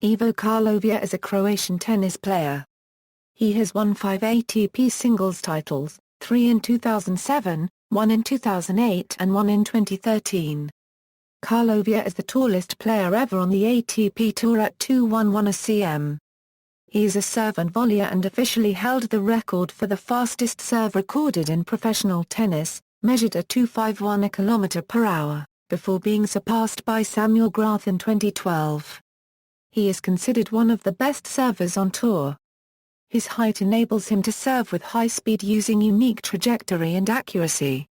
Ivo Karlović is a Croatian tennis player. He has won 5 ATP singles titles, 3 in 2007, 1 in 2008 and 1 in 2013. Karlović is the tallest player ever on the ATP Tour at 211 cm. He is a serve-and-volleyer and officially held the record for the fastest serve recorded in professional tennis, measured at 251 km/h, before being surpassed by Samuel Groth in 2012. He is considered one of the best servers on tour. His height enables him to serve with high speed using unique trajectory and accuracy.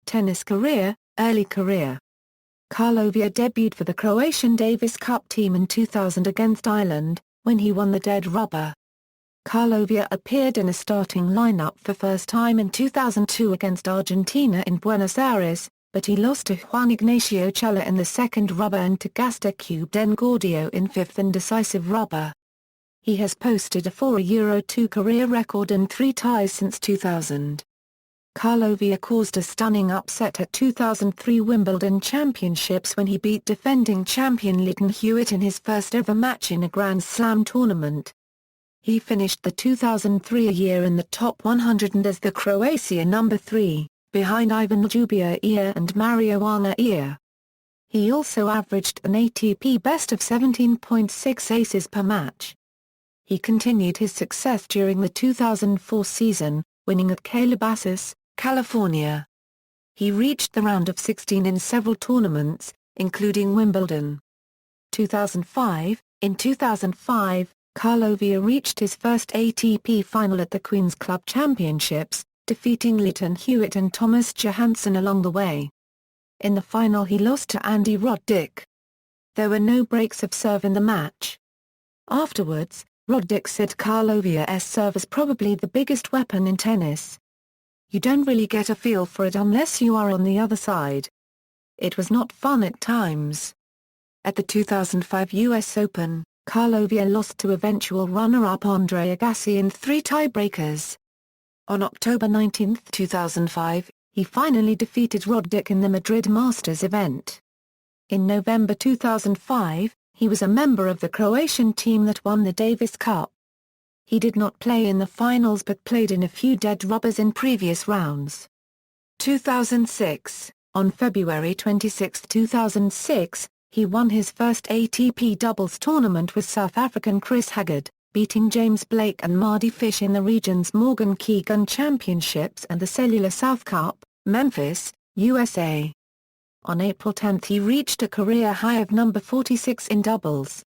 Tennis career, early career. Karlović debuted for the Croatian Davis Cup team in 2000 against Ireland, when he won the dead rubber. Karlović appeared in a starting lineup for first time in 2002 against Argentina in Buenos Aires, but he lost to Juan Ignacio Chela in the second rubber and to Gaston Den Gordio in fifth and decisive rubber. He has posted a 4-2 career record and 3 ties since 2000. Karlović caused a stunning upset at 2003 Wimbledon Championships when he beat defending champion Lleyton Hewitt in his first ever match in a Grand Slam tournament. He finished the 2003 year in the top 100 and as the Croatia number 3, behind Ivan Ljubiša and Mario Anaya. He also averaged an ATP best of 17.6 aces per match. He continued his success during the 2004 season, winning at Calabasas, California. He reached the round of 16 in several tournaments, including Wimbledon. 2005 In 2005, Karlović reached his first ATP final at the Queen's Club Championships, defeating Lleyton Hewitt and Thomas Johansson along the way. In the final he lost to Andy Roddick. There were no breaks of serve in the match. Afterwards, Roddick said Karlović's serve is probably the biggest weapon in tennis. You don't really get a feel for it unless you are on the other side. It was not fun at times. At the 2005 US Open, Karlović lost to eventual runner-up Andre Agassi in 3 tiebreakers. On October 19, 2005, he finally defeated Roddick in the Madrid Masters event. In November 2005, he was a member of the Croatian team that won the Davis Cup. He did not play in the finals but played in a few dead rubbers in previous rounds. 2006 On February 26, 2006, he won his first ATP doubles tournament with South African Chris Haggard, beating James Blake and Mardy Fish in the region's Morgan Keegan Championships and the Cellular South Cup, Memphis, USA. On April 10 he reached a career high of number 46 in doubles.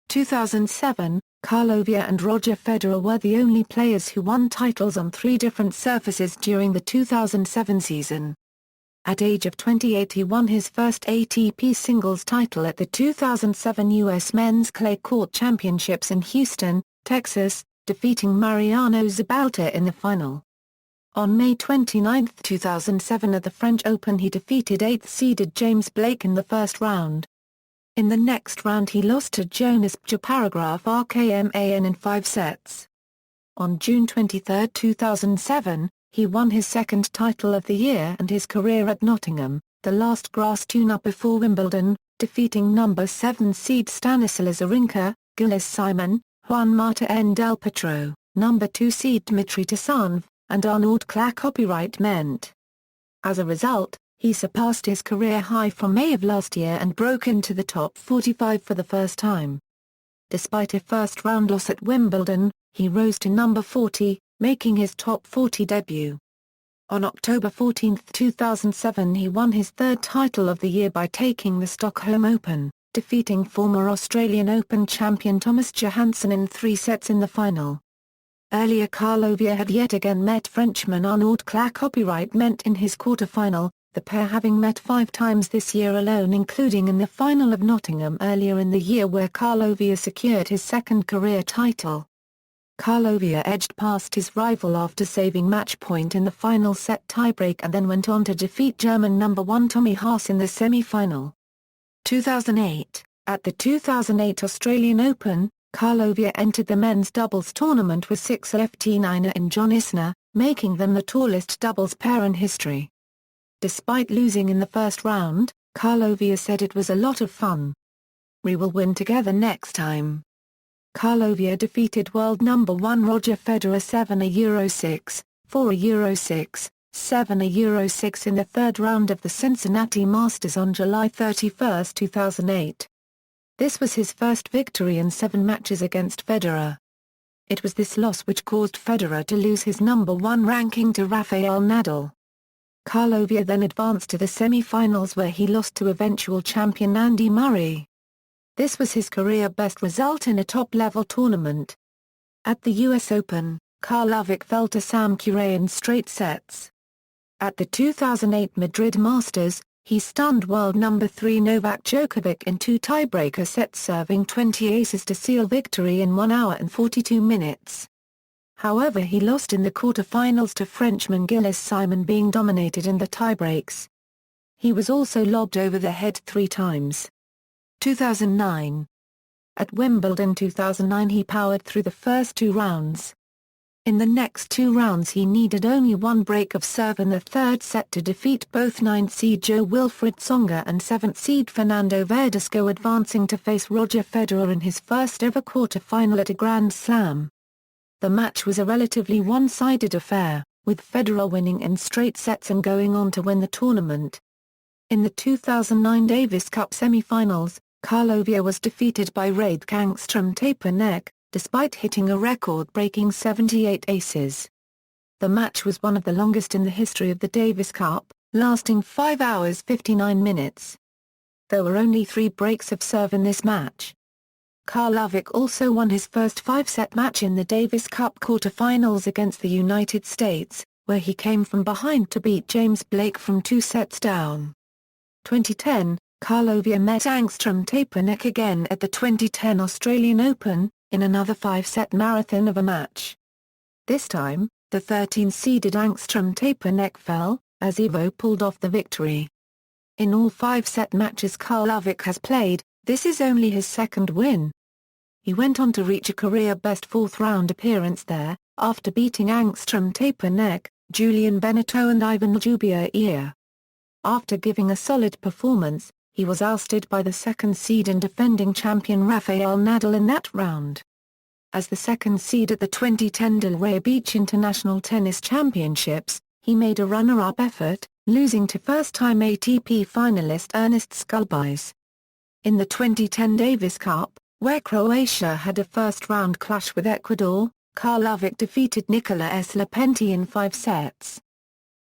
2007, Karlović and Roger Federer were the only players who won titles on 3 different surfaces during the 2007 season. At age of 28 he won his first ATP singles title at the 2007 U.S. Men's Clay Court Championships in Houston, Texas, defeating Mariano Zabalta in the final. On May 29, 2007 at the French Open he defeated 8th-seeded James Blake in the first round. In the next round he lost to Jonas Rkman in 5 sets. On June 23, 2007, he won his second title of the year and his career at Nottingham, the last grass tune-up before Wimbledon, defeating number 7 seed Stanislas Wawrinka, Gilles Simon, Juan Martín del Potro, number 2 seed Dmitry Tisanov, and Arnaud Claes. As a result, he surpassed his career high from May of last year and broke into the top 45 for the first time. Despite a first-round loss at Wimbledon, he rose to number 40, making his top 40 debut. On October 14, 2007 he won his 3rd title of the year by taking the Stockholm Open, defeating former Australian Open champion Thomas Johansson in 3 sets in the final. Earlier Karlović had yet again met Frenchman Arnaud Claes in his quarter-final, the pair having met 5 times this year alone including in the final of Nottingham earlier in the year where Karlović secured his 2nd career title. Karlović edged past his rival after saving match point in the final set tiebreak and then went on to defeat German number 1 Tommy Haas in the semi-final. 2008 At the 2008 Australian Open, Karlović entered the men's doubles tournament with 6-9 and John Isner, making them the tallest doubles pair in history. Despite losing in the first round, Karlović said it was a lot of fun. We will win together next time. Karlović defeated world number 1 Roger Federer 7-6, 4-6, 7-6 in the third round of the Cincinnati Masters on July 31, 2008. This was his first victory in 7 matches against Federer. It was this loss which caused Federer to lose his number 1 ranking to Rafael Nadal. Karlović then advanced to the semi-finals where he lost to eventual champion Andy Murray. This was his career-best result in a top-level tournament. At the US Open, Karlović fell to Sam Querrey in straight sets. At the 2008 Madrid Masters, he stunned world number 3 Novak Djokovic in 2 tiebreaker sets, serving 20 aces to seal victory in 1 hour and 42 minutes. However, he lost in the quarter-finals to Frenchman Gilles Simon, being dominated in the tiebreaks. He was also lobbed over the head 3 times. 2009. At Wimbledon 2009 he powered through the first 2 rounds. In the next 2 rounds he needed only 1 break of serve in the third set to defeat both 9th seed Jo-Wilfried Tsonga and 7th seed Fernando Verdasco, advancing to face Roger Federer in his first ever quarter-final at a Grand Slam. The match was a relatively one-sided affair, with Federer winning in straight sets and going on to win the tournament. In the 2009 Davis Cup semi-finals, Karlović was defeated by Radek Angstrom-Tapernek, despite hitting a record-breaking 78 aces. The match was one of the longest in the history of the Davis Cup, lasting 5 hours 59 minutes. There were only 3 breaks of serve in this match. Karlović also won his first 5-set match in the Davis Cup quarter-finals against the United States, where he came from behind to beat James Blake from 2 sets down. 2010, Karlović met Angstrom-Tapernek again at the 2010 Australian Open, in another 5-set marathon of a match. This time, the 13-seeded Angstrom-Tapernek fell, as Ivo pulled off the victory. In all 5-set matches Karlović has played, this is only his 2nd win. He went on to reach a career-best 4th-round appearance there, after beating Angstrom-Tapernek, Julian Benneteau and Ivan Ljubier. After giving a solid performance, he was ousted by the 2nd seed and defending champion Rafael Nadal in that round. As the 2nd seed at the 2010 Delray Beach International Tennis Championships, he made a runner-up effort, losing to first-time ATP finalist Ernest Skulbys. In the 2010 Davis Cup, where Croatia had a first-round clash with Ecuador, Karlović defeated Nicola S. Lepenti in 5 sets.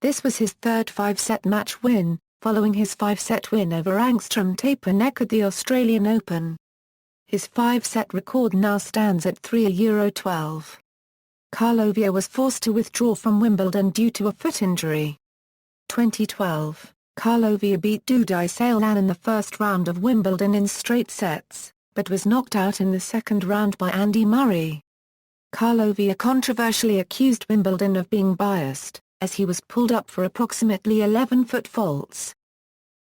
This was his 3rd 5-set match win, following his 5-set win over Angstrom-Tapernek at the Australian Open. His 5-set record now stands at 3-12. Karlović was forced to withdraw from Wimbledon due to a foot injury. 2012, Karlović beat Dudai Sailan in the first round of Wimbledon in straight sets, but was knocked out in the second round by Andy Murray. Karlović controversially accused Wimbledon of being biased, as he was pulled up for approximately 11-foot faults.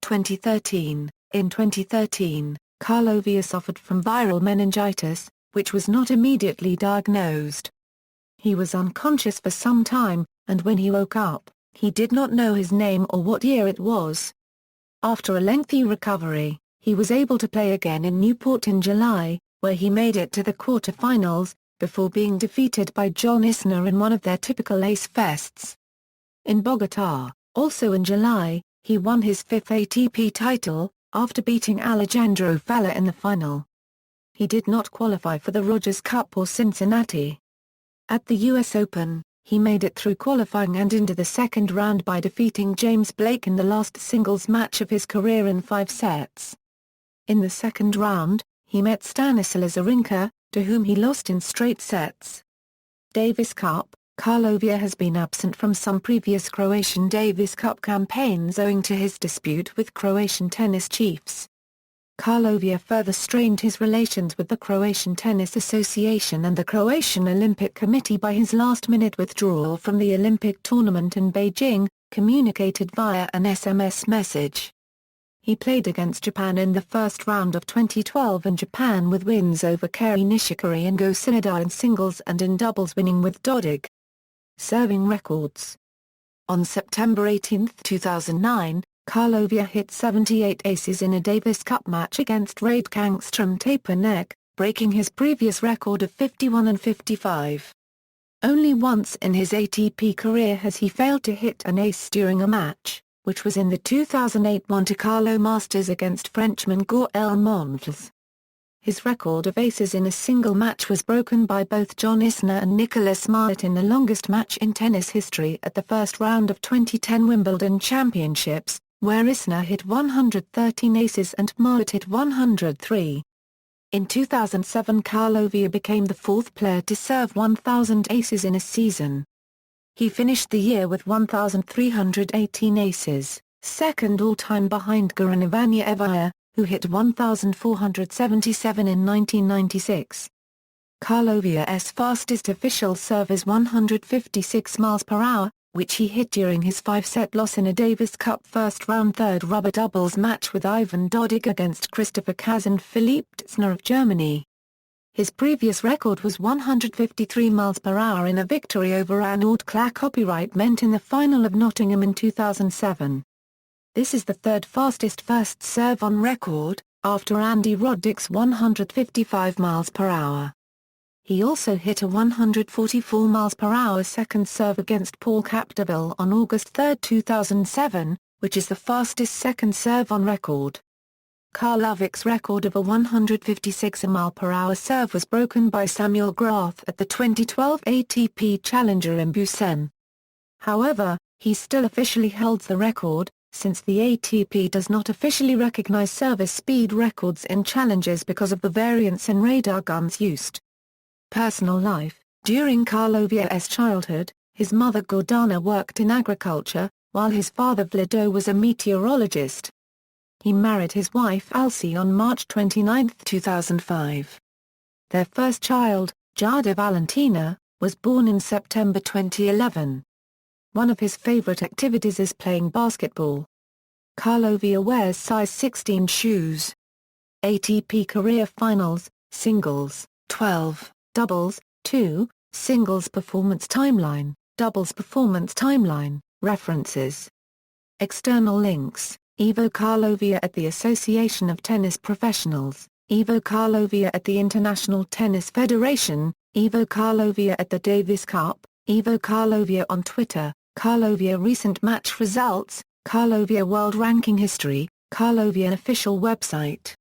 2013. In 2013, Karlović suffered from viral meningitis, which was not immediately diagnosed. He was unconscious for some time, and when he woke up, he did not know his name or what year it was. After a lengthy recovery, he was able to play again in Newport in July, where he made it to the quarter-finals, before being defeated by John Isner in one of their typical ace fests. In Bogotá, also in July, he won his 5th ATP title, after beating Alejandro Falla in the final. He did not qualify for the Rogers Cup or Cincinnati. At the US Open, he made it through qualifying and into the second round by defeating James Blake in the last singles match of his career in 5 sets. In the second round, he met Stanislas Wawrinka, to whom he lost in straight sets. Davis Cup. Karlović has been absent from some previous Croatian Davis Cup campaigns owing to his dispute with Croatian tennis chiefs. Karlović further strained his relations with the Croatian Tennis Association and the Croatian Olympic Committee by his last-minute withdrawal from the Olympic tournament in Beijing, communicated via an SMS message. He played against Japan in the first round of 2012 in Japan with wins over Kei Nishikori and Go Tsunoda in singles and in doubles, winning with Dodig. Serving records. On September 18, 2009, Karlović hit 78 aces in a Davis Cup match against Radkangström Tapernek, breaking his previous record of 51 and 55. Only once in his ATP career has he failed to hit an ace during a match, which was in the 2008 Monte Carlo Masters against Frenchman Gaël Monfils. His record of aces in a single match was broken by both John Isner and Nicolas Mahut in the longest match in tennis history at the first round of 2010 Wimbledon Championships, where Isner hit 113 aces and Mahut hit 103. In 2007 Karlović became the fourth player to serve 1,000 aces in a season. He finished the year with 1,318 aces, second all-time behind Goran Ivanisevic, who hit 1,477 in 1996. Karlović's fastest official serve is 156 mph, which he hit during his 5-set loss in a Davis Cup first-round third rubber doubles match with Ivan Dodig against Christopher Kaz and Philipp Tützner of Germany. His previous record was 153 mph in a victory over Arnaud Claes in the final of Nottingham in 2007. This is the third fastest first serve on record, after Andy Roddick's 155 mph. He also hit a 144 mph second serve against Paul Capdeville on August 3, 2007, which is the fastest second serve on record. Karlović's record of a 156 mph serve was broken by Samuel Groth at the 2012 ATP Challenger in Busan. However, he still officially holds the record, since the ATP does not officially recognize service speed records in challenges because of the variance in radar guns used. Personal life: during Karlović's childhood, his mother Gordana worked in agriculture, while his father Vlado was a meteorologist. He married his wife Alci on March 29, 2005. Their first child, Jada Valentina, was born in September 2011. One of his favorite activities is playing basketball. Karlović wears size 16 shoes. ATP Career Finals, Singles, 12, Doubles, 2, Singles Performance Timeline, Doubles Performance Timeline, References. External links: Ivo Karlović at the Association of Tennis Professionals, Ivo Karlović at the International Tennis Federation, Ivo Karlović at the Davis Cup, Ivo Karlović on Twitter, Karlović recent match results, Karlović world ranking history, Karlović official website.